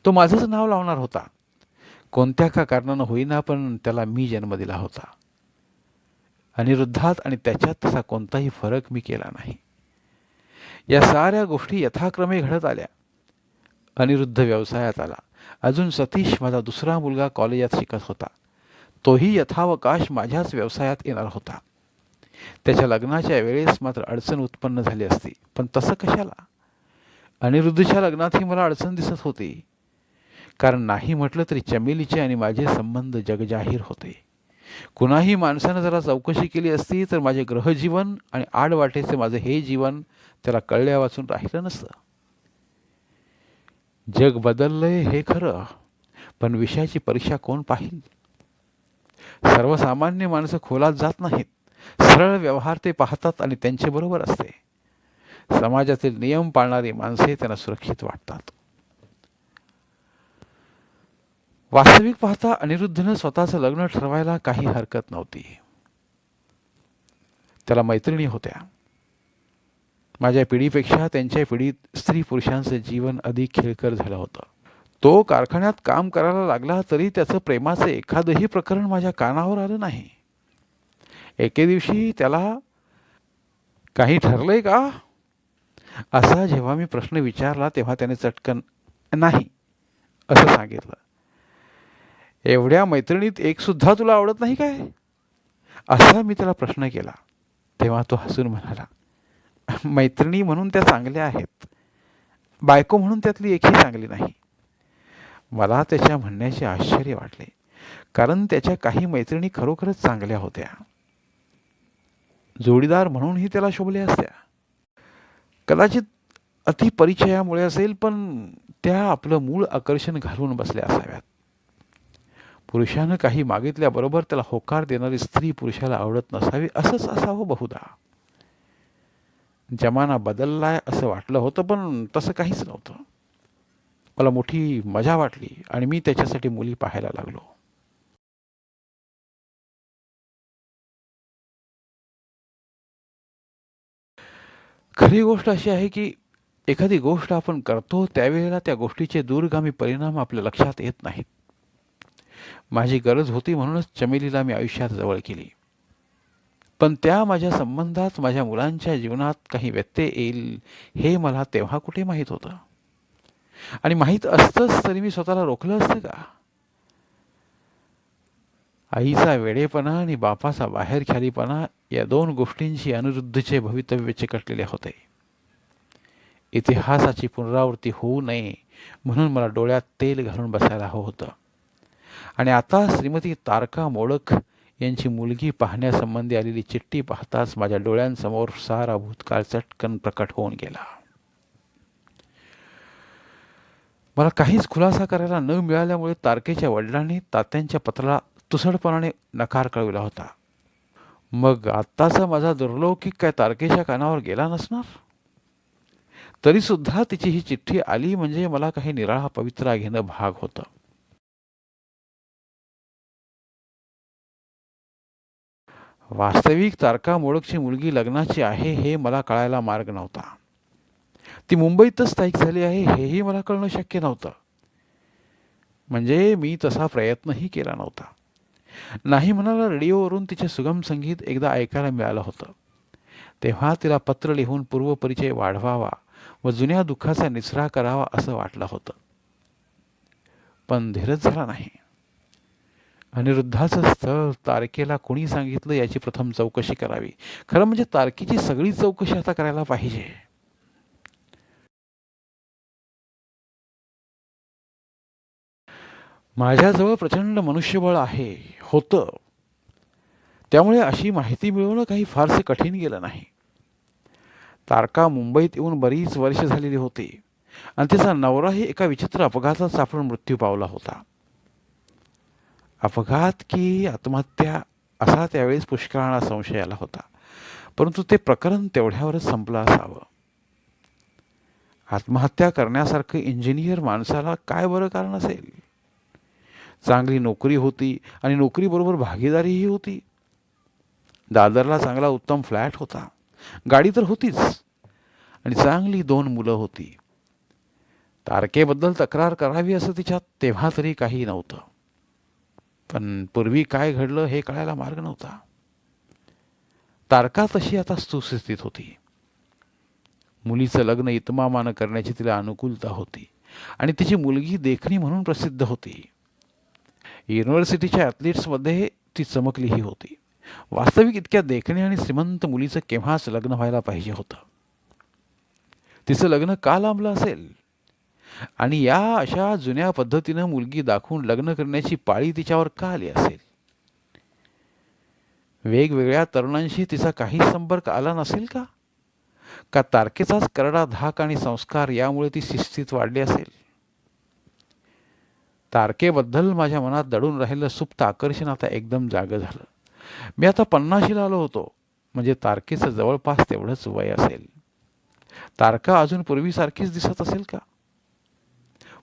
तो माझंच नाव लावणार होता. कोणत्या का कारणानं होईना, पण त्याला मी जन्म दिला होता. अनिरुद्धात आणि त्याच्यात तसा कोणताही फरक मी केला नाही. या साऱ्या गोष्टी यथाक्रमे घडत आल्या. अनिरुद्ध व्यवसायात आला. अजून सतीश माझा दुसरा मुलगा कॉलेजात शिकत होता. तोही यथावकाश माझ्याच व्यवसायात येणार होता. त्याच्या लग्नाच्या वेळेस मात्र अडचण उत्पन्न झाली असती, पण तसं कशाला? अनिरुद्धच्या लग्नातही मला अडचण दिसत होती, कारण नाही म्हटलं तरी चमेलीचे आणि माझे संबंध जगजाहीर होते. कुणाही माणसानं जरा चौकशी केली असती तर माझे ग्रहजीवन आणि आडवाटेचे माझे हे जीवन त्याला कळल्या वाचून राहिलं नसतं. जग बदललंय हे खरं, पण विषयाची परीक्षा कोण पाहिल? सर्वसामान्य माणसं खोलात जात नाहीत. सरळ व्यवहार ते पाहतात आणि त्यांचे बरोबर असते. समाजातील नियम पाळणारी माणसे त्यांना सुरक्षित वाटतात. वास्तविक पाहता अनिरुद्धनं स्वतःचं लग्न ठरवायला काही हरकत नव्हती. त्याला मैत्रिणी होत्या. माझ्या पिढीपेक्षा त्यांच्या पिढीत स्त्री पुरुषांचं जीवन अधिक खेळकर झालं होतं. तो कारखान्यात काम करायला लागला तरी त्याचं प्रेमाचं एखादंही प्रकरण माझ्या कानावर आलं नाही. एके दिवशी त्याला काही ठरलंय का असा जेव्हा मी प्रश्न विचारला, तेव्हा त्याने चटकन नाही असं सांगितलं. एवढ्या मैत्रिणीत एक सुद्धा तुला आवडत नाही काय, असा मी त्याला प्रश्न केला. तेव्हा तो हसून म्हणाला, मैत्रिणी म्हणून त्या चांगल्या आहेत, बायको म्हणून त्यातली एकही चांगली नाही. मला त्याच्या म्हणण्याचे आश्चर्य वाटले, कारण त्याच्या काही मैत्रिणी खरोखरच चांगल्या होत्या. जोडीदार म्हणूनही त्याला शोभल्या असत्या. कदाचित अतिपरिचयामुळे असेल, पण त्या आपलं मूळ आकर्षण घालून बसल्या असाव्यात. पुरुषानं काही मागितल्याबरोबर त्याला होकार देणारी स्त्री पुरुषाला आवडत नसावी, असंच असावं बहुधा. जमाना बदललाय असं वाटलं होतं, पण तसं काहीच नव्हतं. मला मोठी मजा वाटली आणि मी त्याच्यासाठी मुली पाहायला लागलो. खरी गोष्ट अशी आहे की एखादी गोष्ट आपण करतो त्यावेळेला त्या गोष्टीचे दूरगामी परिणाम आपल्या लक्षात येत नाहीत. माझी गरज होती म्हणूनच चमेलीला मी आयुष्यात जवळ केली, पण त्या माझ्या संबंधात माझ्या मुलांच्या जीवनात काही व्यत्यय येईल हे मला तेव्हा कुठे माहीत होतं. आणि माहीत असतंच तरी मी स्वतःला रोखलं असतं का? आईचा वेडेपणा आणि बापाचा बाहेरख्यालीपणा या दोन गोष्टींशी अनिरुद्धचे भवितव्य चिकटलेले होते. इतिहासाची पुनरावृत्ती होऊ नये म्हणून मला डोळ्यात तेल घालून बसायला हवं होतं. आणि आता श्रीमती तारका मोडक यांची मुलगी पाहण्यासंबंधी आलेली चिठ्ठी पाहताच माझ्या डोळ्यांसमोर सारा भूतकाळ चटकन प्रकट होऊन गेला. मला काहीच खुलासा करायला न मिळाल्यामुळे तारकेच्या वडिलांनी तात्यांच्या पत्राला तुसडपणाने नकार कळविला होता. मग आत्ताचा माझा दुर्लौकिक काय तारकेच्या कानावर गेला नसणार? तरी सुद्धा तिची ही चिठ्ठी आली म्हणजे मला काही निराळा पवित्रा घेणं भाग होतं. वास्तविक तारका मोडकची मुलगी लग्नाची आहे हे मला कळायला मार्ग नव्हता. ती मुंबईतच स्थायिक झाली आहे हेही मला कळणं शक्य नव्हतं. म्हणजे मी तसा प्रयत्नही केला नव्हता. नाही म्हणाला रेडिओवरून तिचे सुगम संगीत एकदा ऐकायला मिळालं होतं. तेव्हा तिला पत्र लिहून पूर्वपरिचय वाढवावा व जुन्या दुःखाचा निचरा करावा असं वाटलं होतं, पण धीरच झाला नाही. अनिरुद्धाचं स्थळ तारकेला कोणी सांगितलं याची प्रथम चौकशी करावी. खरं म्हणजे तारकेची सगळी चौकशी आता करायला पाहिजे. माझ्याजवळ प्रचंड मनुष्यबळ होतं, त्यामुळे अशी माहिती मिळवणं काही फारसे कठीण गेलं नाही. तारका मुंबईत येऊन बरीच वर्ष झालेली होती आणि तिचा नवराही एका विचित्र अपघातात सापडून मृत्यू पावला होता. अपघात की आत्महत्या असा त्यावेळेस पुष्कळांना संशय आला होता, परंतु ते प्रकरण तेवढ्यावरच संपलं असावं. आत्महत्या करण्यासारखं इंजिनियर माणसाला काय बरं कारण असेल? चांगली नोकरी होती आणि नोकरीबरोबर भागीदारीही होती. दादरला चांगला उत्तम फ्लॅट होता, गाडी तर होतीच आणि चांगली 2 मुलं होती. तारकेबद्दल तक्रार करावी असं तिच्यात तेव्हा तरी काही नव्हतं, पण पूर्वी काय घडलं हे कळायला मार्ग नव्हता. तारका तशी आता सुस्थितीत होती. मुलीचं लग्न इतमामानं करण्याची तिला अनुकूलता होती आणि तिची मुलगी देखणी म्हणून प्रसिद्ध होती. युनिव्हर्सिटीच्या ॲथलीट्समध्ये ती चमकलीही होती. वास्तविक इतक्या देखणी आणि श्रीमंत मुलीचं केव्हाच लग्न व्हायला पाहिजे होतं. तिचं लग्न का लांबलं असेल आणि या अशा जुन्या पद्धतीनं मुलगी दाखवून लग्न करण्याची पाळी तिच्यावर का आली असेल? वेगवेगळ्या तरुणांशी तिचा काही संपर्क आला नसेल का? का तारकेचाच करडा धाक आणि संस्कार यामुळे ती शिस्तीत वाढली असेल? तारकेबद्दल माझ्या मनात दडून राहिलं सुप्त आकर्षण आता एकदम जागं झालं. मी आता 50शीला आलो होतो, म्हणजे तारकेचं जवळपास तेवढंच वय असेल. तारका अजून पूर्वीसारखीच दिसत असेल का?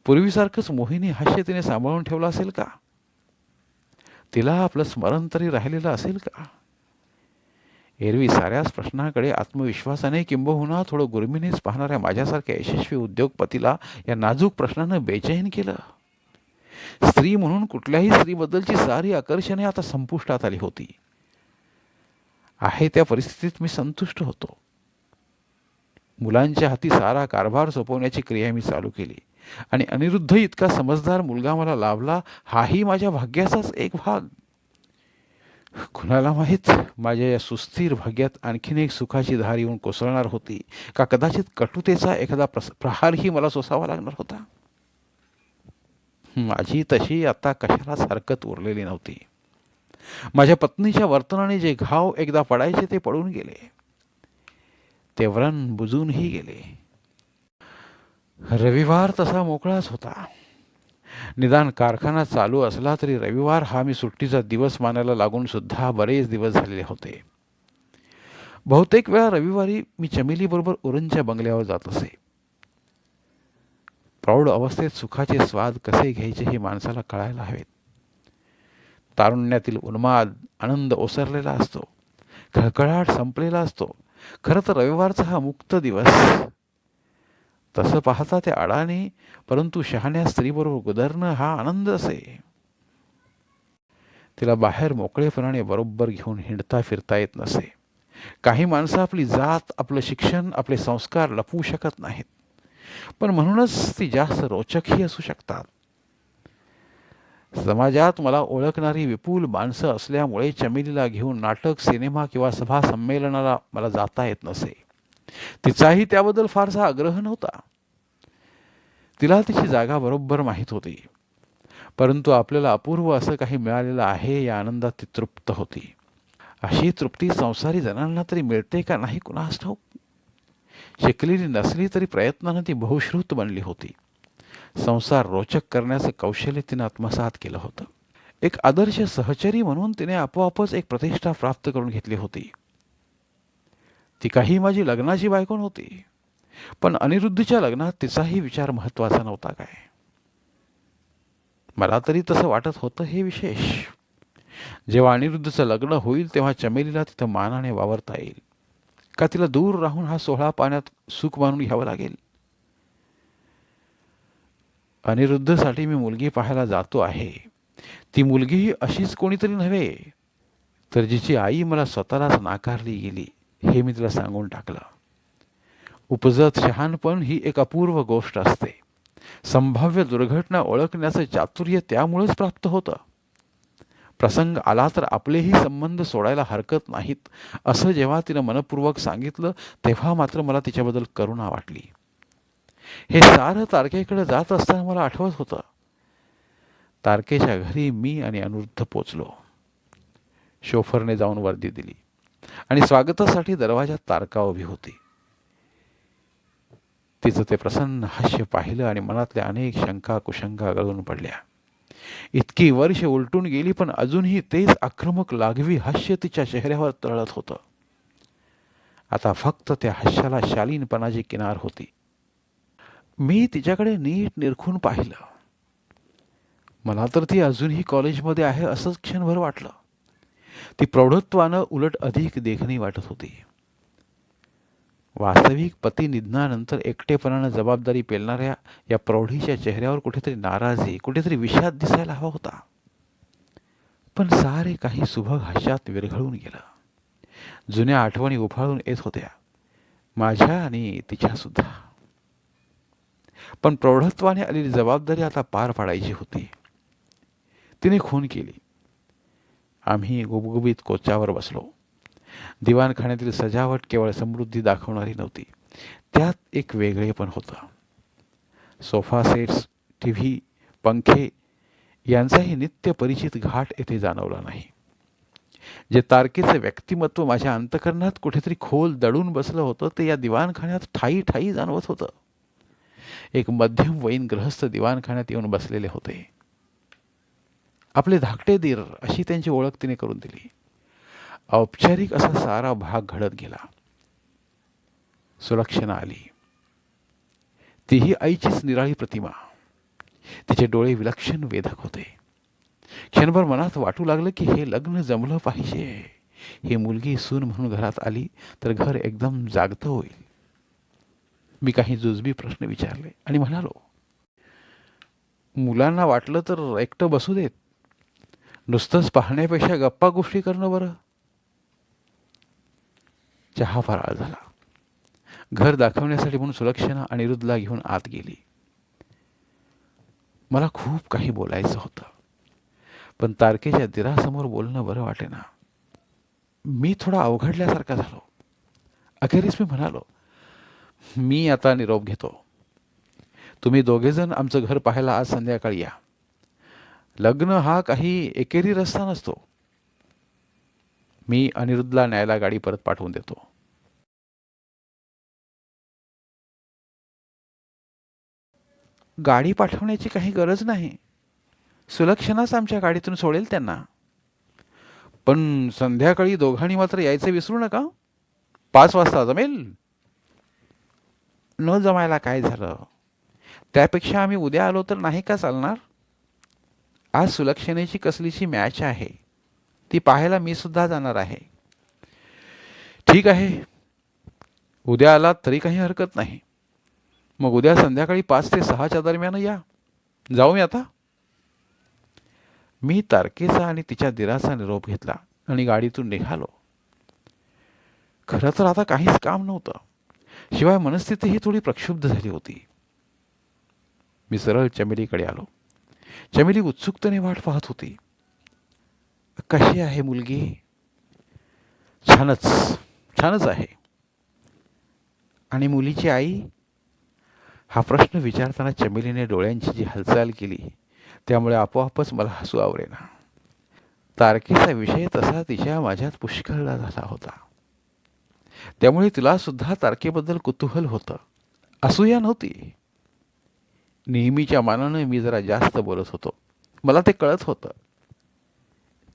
पूर्वीसारखंच मोहिनी हास्य तिने सांभाळून ठेवलं असेल का? तिला आपलं स्मरण तरी राहिलेलं असेल का? एरवी साऱ्याच प्रश्नाकडे आत्मविश्वासाने किंबहुना थोडं गुरमीनेच पाहणाऱ्या माझ्यासारख्या यशस्वी उद्योगपतीला या नाजूक प्रश्नानं बेचैन केलं. स्त्री म्हणून कुठल्याही स्त्रीबद्दलची सारी आकर्षणे आता संपुष्टात आली होती. आहे त्या परिस्थितीत मी संतुष्ट होतो. मुलांच्या हाती सारा कारभार सोपवण्याची क्रिया मी चालू केली आणि अनिरुद्ध इतका समजदार मुलगा मला लाभला, हाही माझ्या भाग्याचाच एक भाग. कुणाला माहीत, माझ्या या सुस्थिर भाग्यात आणखीन एक सुखाची धार येऊन कोसळणार होती का कदाचित कटुतेचा एखादा प्रहारही मला सोसावा लागणार होता. माझी तशी आता कशालाच हरकत उरलेली नव्हती. माझ्या पत्नीच्या वर्तनाने जे घाव एकदा पडायचे ते पडून गेले, ते व्रण बुजूनही गेले. रविवार तसा मोकळाच होता. निदान कारखाना चालू असला तरी रविवार हा मी सुट्टीचा दिवस मानायला लागून सुद्धा बरेच दिवस झालेले होते. बहुतेक वेळा रविवारी मी चमेलीबरोबर उरणच्या बंगल्यावर जात असे. प्रौढ अवस्थेत सुखाचे स्वाद कसे घ्यायचे हे माणसाला कळायला हवेत. तारुण्यातील उन्माद आनंद ओसरलेला असतो, खळखळाट संपलेला असतो. खरं तर रविवारचा हा मुक्त दिवस. तसं पाहता त्या अडाणी परंतु शहाण्या स्त्रीबरोबर गुदरणं हा आनंद असे. तिला बाहेर मोकळेपणाने बरोबर घेऊन हिंडता फिरता येत नसे. काही माणसं आपली जात, आपलं शिक्षण, आपले संस्कार लपवू शकत नाहीत, पण म्हणूनच ती जास्त रोचकही असू शकतात. समाजात मला ओळखणारी विपुल माणसं असल्यामुळे चमेलीला घेऊन नाटक, सिनेमा किंवा सभा संमेलनाला मला जाता येत नसे. तिचाही त्याबद्दल फारसा आग्रह नव्हता. तिला तिची जागा बरोबर माहीत होती, परंतु आपल्याला अपूर्व असं काही मिळालेलं आहे या आनंदात ती तृप्त होती. अशी तृप्ती संसारी जणांना तरी मिळते का नाही कुणास ठाऊक. शिकलेली नसली तरी प्रयत्नानं ती बहुश्रुत बनली होती. संसार रोचक करण्याचं कौशल्य तिने आत्मसात केलं होतं. एक आदर्श सहचरी म्हणून तिने आपोआपच एक प्रतिष्ठा प्राप्त करून घेतली होती. ती काही माझी लग्नाची बायको नव्हती, पण अनिरुद्धच्या लग्नात तिचाही विचार महत्वाचा नव्हता काय. मला तरी तसं वाटत होतं हे विशेष. जेव्हा अनिरुद्धचं लग्न होईल तेव्हा चमेलीला तिथं मानाने वावरता येईल का तिला दूर राहून हा सोहळा पाण्यात सुख मानून घ्यावं लागेल. अनिरुद्धसाठी मी मुलगी पाहायला जातो आहे. ती मुलगी अशीच कोणीतरी नव्हे, तर जिची आई मला स्वतःलाच नाकारली गेली हे मी तिला सांगून टाकलं. उपजत शहाणपण ही एक अपूर्व गोष्ट असते. संभाव्य दुर्घटना ओळखण्याचं चातुर्य त्यामुळेच प्राप्त होतं. प्रसंग आला तर आपलेही संबंध सोडायला हरकत नाहीत असं जेव्हा तिनं मनपूर्वक सांगितलं तेव्हा मात्र मला तिच्याबद्दल करुणा वाटली. हे सारं तारकेकडे जात असताना मला आठवत होतं. तारकेच्या घरी मी आणि अनिरुद्ध पोचलो. शोफरने जाऊन वर्दी दिली आणि स्वागतासाठी दरवाजात तारका उभी होती. तिचं ते प्रसन्न हास्य पाहिलं आणि मनातल्या अनेक शंका कुशंका गळून पडल्या. इतकी वर्ष उलटून गेली, पण अजूनही तेच आक्रमक लागवी हास्य तिच्या चेहऱ्यावर तळत होतं. आता फक्त त्या हास्याला शालीनपणाची किनार होती. मी तिच्याकडे नीट निरखून पाहिलं. मला तर ती अजूनही कॉलेजमध्ये आहे असंच क्षणभर वाटलं. ती प्रौढत्वानं उलट अधिक देखणी वाटत होती. वास्तविक पती निधनानंतर एकटेपणानं जबाबदारी पेलणाऱ्या या प्रौढीच्या चेहऱ्यावर कुठेतरी नाराजी, कुठेतरी विषाद दिसायला हवा होता. पण सारे काही सुभग हास्यात विरघळून गेलं. जुन्या आठवणी उफाळून येत होत्या, माझ्या आणि तिच्या सुद्धा. पण प्रौढत्वाने आलेली जबाबदारी आता पार पाडायची होती. तिने खून केली. आम्ही गुबगुबीत कोचावर बसलो. दिवाणखान्यातील सजावट केवळ समृद्धी दाखवणारी नव्हती, त्यात एक वेगळेपण होतं. सोफा सेट्स, टीव्ही, पंखे यांचाही नित्य परिचित घाट येथे जाणवला नाही. जे तारकेचं व्यक्तिमत्व माझ्या अंतःकरणात कुठेतरी खोल दडून बसलं होतं, ते या दिवाणखान्यात ठायी ठायी जाणवत होतं. एक मध्यम वयीन गृहस्थ दिवाणखान्यात येऊन बसलेले होते. आपले धाकटे दीर अशी त्यांची ओळख तिने करून दिली. औपचारिक असा सारा भाग घडत गेला. सुलक्षणा आली. तीही आईचीच निराळी प्रतिमा. तिचे डोळे विलक्षण वेधक होते. क्षणभर मनात वाटू लागलं की हे लग्न जमलं पाहिजे. ही मुलगी सून म्हणून घरात आली तर घर एकदम जागतं होईल. मी काही जुजबी प्रश्न विचारले आणि म्हणालो, मुलांना वाटलं तर एकटं बसू देत. नुसतंच पाहण्यापेक्षा गप्पा गोष्टी करणं बरं. चहा फराळ झाला. घर दाखवण्यासाठी म्हणून सुलक्षणा अनिरुद्धला घेऊन आत गेली. मला खूप काही बोलायचं होतं, पण तारकेच्या दिरासमोर बोलणं बरं वाटेना. मी थोडा अवघडल्यासारखा झालो. अखेरीस मी म्हणालो, मी आता निरोप घेतो. तुम्ही दोघेजण आमचं घर पाहायला आज संध्याकाळी या. लग्न हा काही एकेरी रस्ता नसतो. मी अनिरुद्धला न्यायला गाडी परत पाठवून देतो. गाडी पाठवण्याची काही गरज नाही. सुलक्षणाच आमच्या गाडीतून सोडेल त्यांना. पण संध्याकाळी दोघांनी मात्र यायचं विसरू नका. 5 वाजता जमेल? न जमायला काय झालं? त्यापेक्षा आम्ही उद्या आलो तर नाही का चालणार? आज सुलक्षणेची कसलीची मॅच आहे, ती पाहायला मी सुद्धा जाणार आहे. ठीक आहे, उद्या आलात तरी काही हरकत नाही. मग उद्या संध्याकाळी 5 ते 6च्या दरम्यान या. जाऊ मी आता. मी तारकेचा आणि तिच्या दिराचा निरोप घेतला आणि गाडीतून निघालो. खरं तर आता काहीच काम नव्हतं. शिवाय मनस्थितीही थोडी प्रक्षुब्ध झाली होती. मी सरळ चमेलीकडे आलो. चमेली उत्सुकतेने वाट पाहत होती. कशी आहे मुलगी? छानच, छानच आहे. आणि मुलीची आई? हा प्रश्न विचारताना चमेलीने डोळ्यांची जी हालचाल केली, त्यामुळे आपोआपच मला हसू आवरेना. तारकेचा विषय तसा तिच्या माझ्यात पुष्कळदा झाला होता. त्यामुळे तिला सुद्धा तारकेबद्दल कुतूहल होतं. असूया नव्हती. नेहमीच्या मानानं मी जरा जास्त बोलत होतो, मला ते कळत होतं.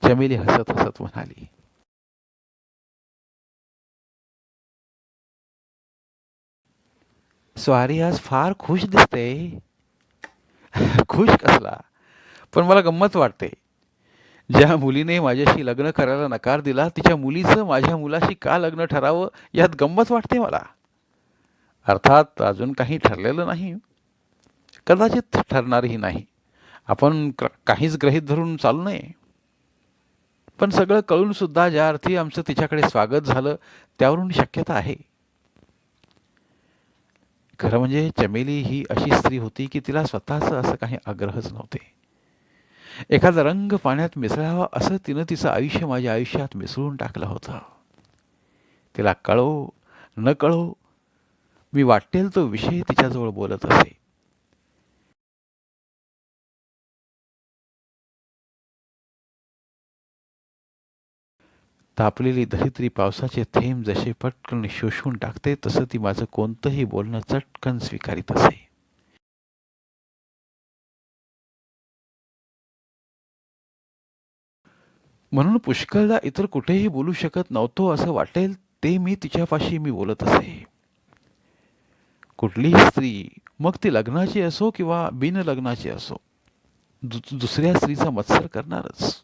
चमेली हसत हसत म्हणाली, स्वारी आज फार खुश दिसते. खुश कसला, पण मला गंमत वाटते. ज्या मुलीने माझ्याशी लग्न करायला नकार दिला, तिच्या मुलीचं माझ्या मुलाशी का लग्न ठरावं यात गंमत वाटते मला. अर्थात अजून काही ठरलेलं नाही, कदाचित ठरणारही नाही. आपण काहीच गृहीत धरून चालू नये. पण सगळं कळून सुद्धा ज्या अर्थी आमचं तिच्याकडे स्वागत झालं, त्यावरून शक्यता आहे. खरं म्हणजे चमेली ही अशी स्त्री होती की तिला स्वतःचं असं काही आग्रहच नव्हते. एखादा रंग पाण्यात मिसळावा असं तिनं तिचं आयुष्य माझ्या आयुष्यात मिसळून टाकलं होतं. तिला कळो न कळो, मी वाटेल तो विषय तिच्याजवळ बोलत असे. तापलेली धरित्री पावसाचे थेंब जसे पटकन शोषून टाकते तसं ती माझं कोणतंही बोलणं चटकन स्वीकारित असे. म्हणून पुष्कळदा इतर कुठेही बोलू शकत नव्हतो असं वाटेल ते मी बोलत असे. कुठलीही स्त्री, मग ती लग्नाची असो किंवा बिन लग्नाची असो, दुसऱ्या स्त्रीचा मत्सर करणारच.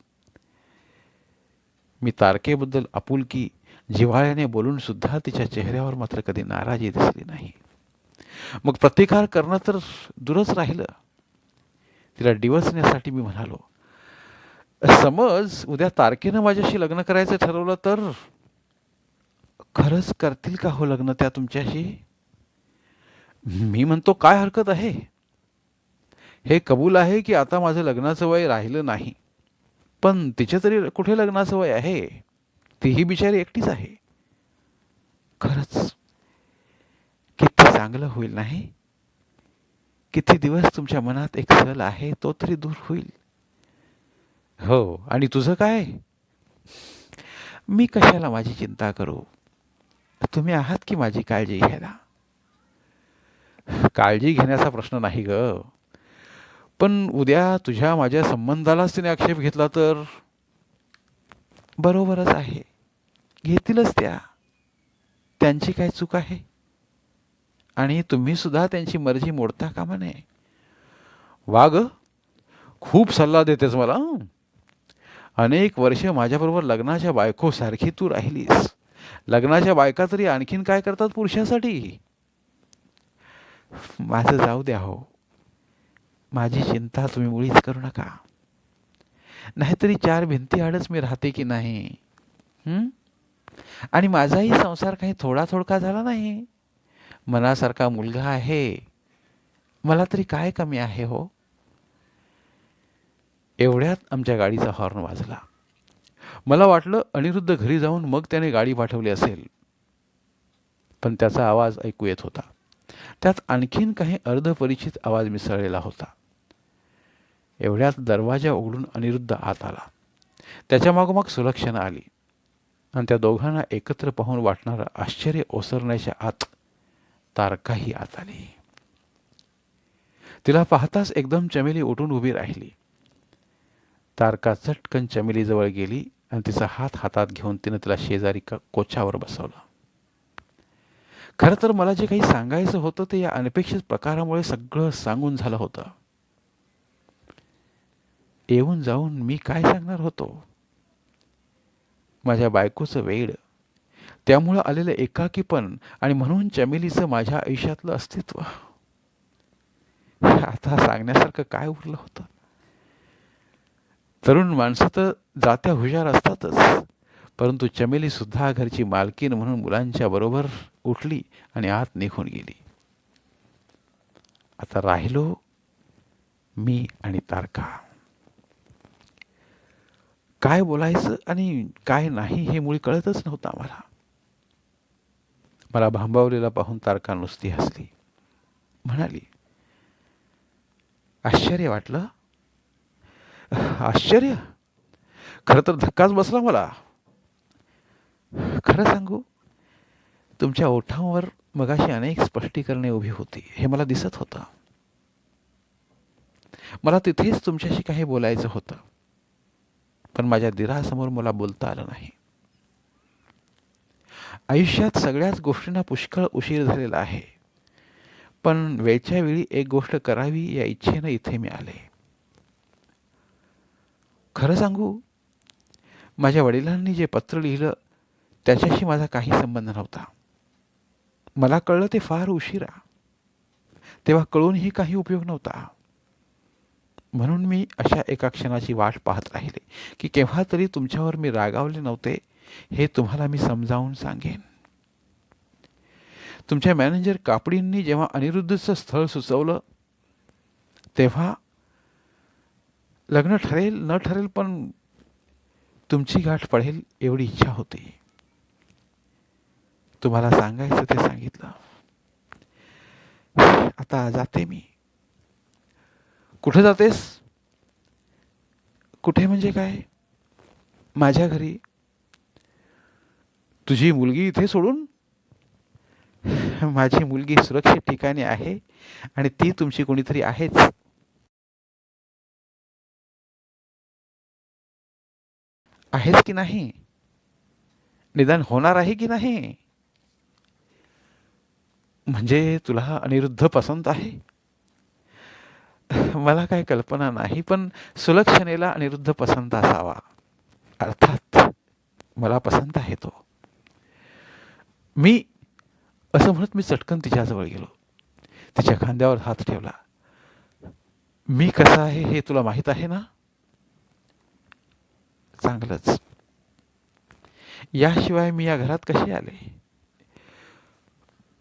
मी तारकेबद्दल आपुलकी जिव्हाळ्याने बोलून सुद्धा तिच्या चेहऱ्यावर मात्र कधी नाराजी दिसली नाही. मग प्रतिकार करणं तर दूरच राहिलं. तिला डिवचण्यासाठी मी म्हणालो, समज उद्या तारकेनं माझ्याशी लग्न करायचं ठरवलं तर खरंच करतील का हो लग्न त्या तुमच्याशी? मी म्हणतो, काय हरकत आहे? हे कबूल आहे की आता माझं लग्नाचं वय राहिलं नाही, पण तिच्या तरी कुठे लग्नाचं वय आहे? तीही बिचारी एकटीच आहे. खरंच किती चांगलं होईल नाही? किती दिवस तुमच्या मनात एक सल आहे तो तरी दूर होईल. हो, आणि तुझं काय? मी कशाला माझी चिंता करू? तुम्ही आहात की माझी काळजी घ्यायला. काळजी घेण्याचा प्रश्न नाही ग, पण उद्या तुझ्या माझ्या संबंधालाच तिने आक्षेप घेतला तर? बरोबरच आहे, घेतीलच त्या. त्यांची काय चूक आहे? आणि तुम्ही सुद्धा त्यांची मर्जी मोडता कामा नये. वा ग, खूप सल्ला देतेस मला. अनेक वर्ष माझ्याबरोबर लग्नाच्या बायकोसारखी तू राहिलीस. लग्नाच्या बायका तरी आणखीन काय करतात पुरुषासाठी? माझं जाऊ द्या हो, माझी चिंता तुम्ही मुळीच करू नका. नाहीतरी चार भिंती आडच मी राहते की नाही? आणि माझाही संसार काही थोडा थोडका झाला नाही. मनासारखा मुलगा आहे, मला तरी काय कमी आहे हो? एवढ्यात आमच्या गाडीचा हॉर्न वाजला. मला वाटलं अनिरुद्ध घरी जाऊन मग त्याने गाडी पाठवली असेल, पण त्याचा आवाज ऐकू येत होता. त्यात आणखीन काही अर्धपरिचित आवाज मिसळलेला होता. एवढ्यात दरवाजा उघडून अनिरुद्ध आत आला. त्याच्या मागोमाग सुलक्षणा आली आणि त्या दोघांना एकत्र पाहून वाटणारं आश्चर्य ओसरण्याच्या आत तारकाही आत आली. तिला पाहताच एकदम चमेली उठून उभी राहिली. तारका चटकन चमेलीजवळ गेली आणि तिचा हात हातात घेऊन तिनं तिला शेजारी कोच्यावर बसवलं. खरं तर मला जे काही सांगायचं होतं ते या अनपेक्षित प्रकारामुळे सगळं सांगून झालं होतं. येऊन जाऊन मी काय सांगणार होतो? माझ्या बायकोचं वेड, त्यामुळं आलेलं एकाकीपण आणि म्हणून चमेलीचं माझ्या आयुष्यातलं अस्तित्व, आता सांगण्यासारखं काय उरलं होतं? तरुण माणसं तर जात्या हुशार असतातच, परंतु चमेली सुद्धा घरची मालकीन म्हणून मुलांच्या बरोबर उठली आणि आत निघून गेली. आता राहिलो मी आणि तारका. काय बोलायचं आणि काय नाही हे मुळी कळतच नव्हतं आम्हाला. मला भांबावलेला पाहून तारका नुसती हसली. म्हणाली, आश्चर्य वाटलं? आश्चर्य? खरं तर धक्काच बसला मला. खरं सांगू, तुमच्या ओठांवर मगाशी अनेक स्पष्टीकरणे उभी होती हे मला दिसत होतं. मला तिथेच तुमच्याशी काही बोलायचं होतं, पण माझ्या दिरासमोर मला बोलता आलं नाही. आयुष्यात सगळ्याच गोष्टींना पुष्कळ उशीर झालेला आहे, पण वेळच्या वेळी एक गोष्ट करावी या इच्छेनं इथे मी आले. खरं सांगू, माझ्या वडिलांनी जे पत्र लिहिलं त्याच्याशी माझा काही संबंध नव्हता. मला कळलं ते फार उशिरा. तेव्हा कळूनही काही उपयोग नव्हता. म्हणून मी अशा एका क्षणाची वाट पाहत राहिले की केव्हा तरी तुमच्यावर मी रागावले नव्हते हे तुम्हाला मी समजावून सांगेन. तुमच्या मॅनेजर कापडींनी जेव्हा अनिरुद्धचं स्थळ सुचवलं तेव्हा लग्न ठरेल न ठरेल पण तुमची गाठ पडेल एवढी इच्छा होती. तुम्हाला सांगायचं ते सांगितलं. आता जाते मी. कुठे जातेस? कुठे म्हणजे काय? माझ्या घरी. तुझी मुलगी इथे सोडून? माझी मुलगी सुरक्षित ठिकाणी आहे आणि ती तुमची कोणीतरी आहेच. आहेच की नाही? निदान होणार आहे की नाही? म्हणजे तुला अनिरुद्ध पसंत आहे? मला काही कल्पना नाही, पण सुलक्षणेला अनिरुद्ध पसंत असावा. अर्थात मला पसंत आहे तो. मी असं म्हणत मी चटकन तिच्याजवळ गेलो. तिच्या खांद्यावर हात ठेवला. मी कसा आहे हे तुला माहीत आहे ना? चांगलंच. याशिवाय मी या घरात कसे आले?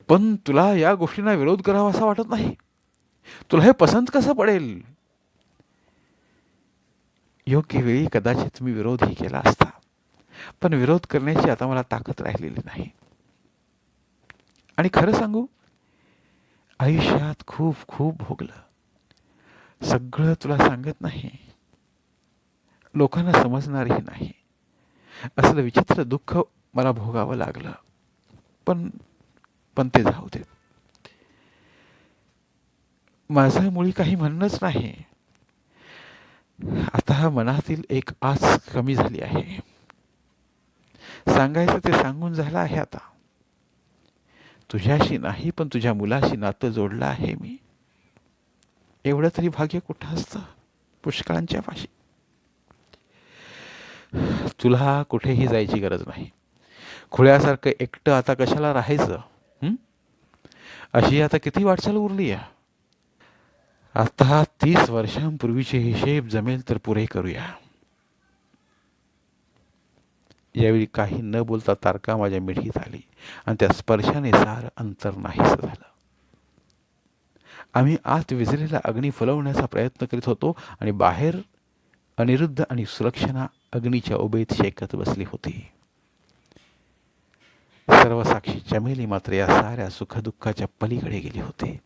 पण तुला या गोष्टींना विरोध करावा असा वाटत नाही? तुला हे पसंत कसं पडेल? योग्य वेळी कदाचित मी विरोधही केला असता, पण विरोध करण्याची आता मला ताकद राहिलेली नाही. आणि खरं सांगू, आयुष्यात खूप खूप भोगलं. सगळं तुला सांगत नाही, लोकांना समजणारही नाही. असलं विचित्र दुःख मला भोगावं लागलं. पण पण ते जाऊ दे. माझं मुळी काही म्हणणंच नाही. आता मनातील एक आस कमी झाली आहे. सांगायचं ते सांगून झालं आहे आता. तुझ्याशी नाही, पण तुझ्या मुलाशी नातं जोडलं आहे मी. एवढं तरी भाग्य कुठं असतं पुष्कळांच्या पाशी. तुला कुठेही जायची गरज नाही. खुळ्यासारखं एकटं आता कशाला राहायचं? अशी आता किती वाटचाल उरली आहे? आता 30 वर्षांपूर्वीचे हिशेब जमेल तर पुरे करूया. यावेळी काही न बोलता तारका माझ्या मिठीत आली आणि त्या स्पर्शाने सार अंतर नाहीसं झालं. आम्ही आत विझलेला अग्नी फुलवण्याचा प्रयत्न करीत होतो आणि बाहेर अनिरुद्ध आणि सुलक्षणा अग्नीच्या उभेत शेकत बसली होती. सर्व साक्षी चमेली मात्र या साऱ्या सुखदुःखाच्या पलीकडे गेली होती.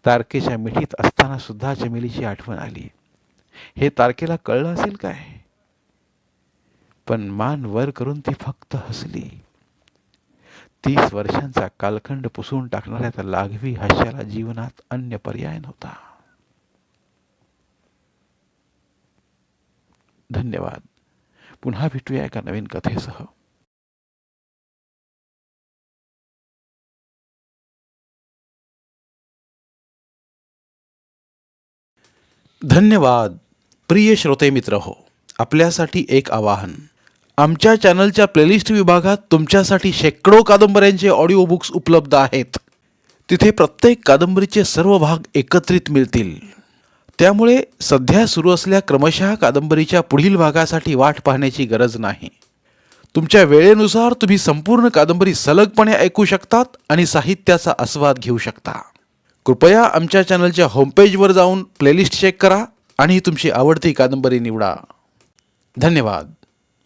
तारकेच्या मिठीत असताना सुद्धा चमेलीची आठवण आली. हे तारकेला कळलं असेल काय? पण मान वर करून ती फक्त हसली. 30 वर्षांचा कालखंड पुसून टाकणाऱ्या त्या लाघवी हास्याला जीवनात अन्य पर्याय नव्हता. धन्यवाद. पुन्हा भेटूया एका नवीन कथेसह. धन्यवाद. प्रिय श्रोते मित्र हो, आपल्यासाठी एक आवाहन. आमच्या चॅनलच्या प्लेलिस्ट विभागात तुमच्यासाठी शेकडो कादंबऱ्यांचे ऑडिओ बुक्स उपलब्ध आहेत. तिथे प्रत्येक कादंबरीचे सर्व भाग एकत्रित मिळतील. त्यामुळे सध्या सुरू असलेल्या क्रमशः कादंबरीच्या पुढील भागासाठी वाट पाहण्याची गरज नाही. तुमच्या वेळेनुसार तुम्ही संपूर्ण कादंबरी सलगपणे ऐकू शकतात आणि साहित्याचा आस्वाद घेऊ शकता. कृपया आमच्या चॅनलच्या होमपेजवर जाऊन प्लेलिस्ट चेक करा आणि तुमची आवडती कादंबरी निवडा. धन्यवाद.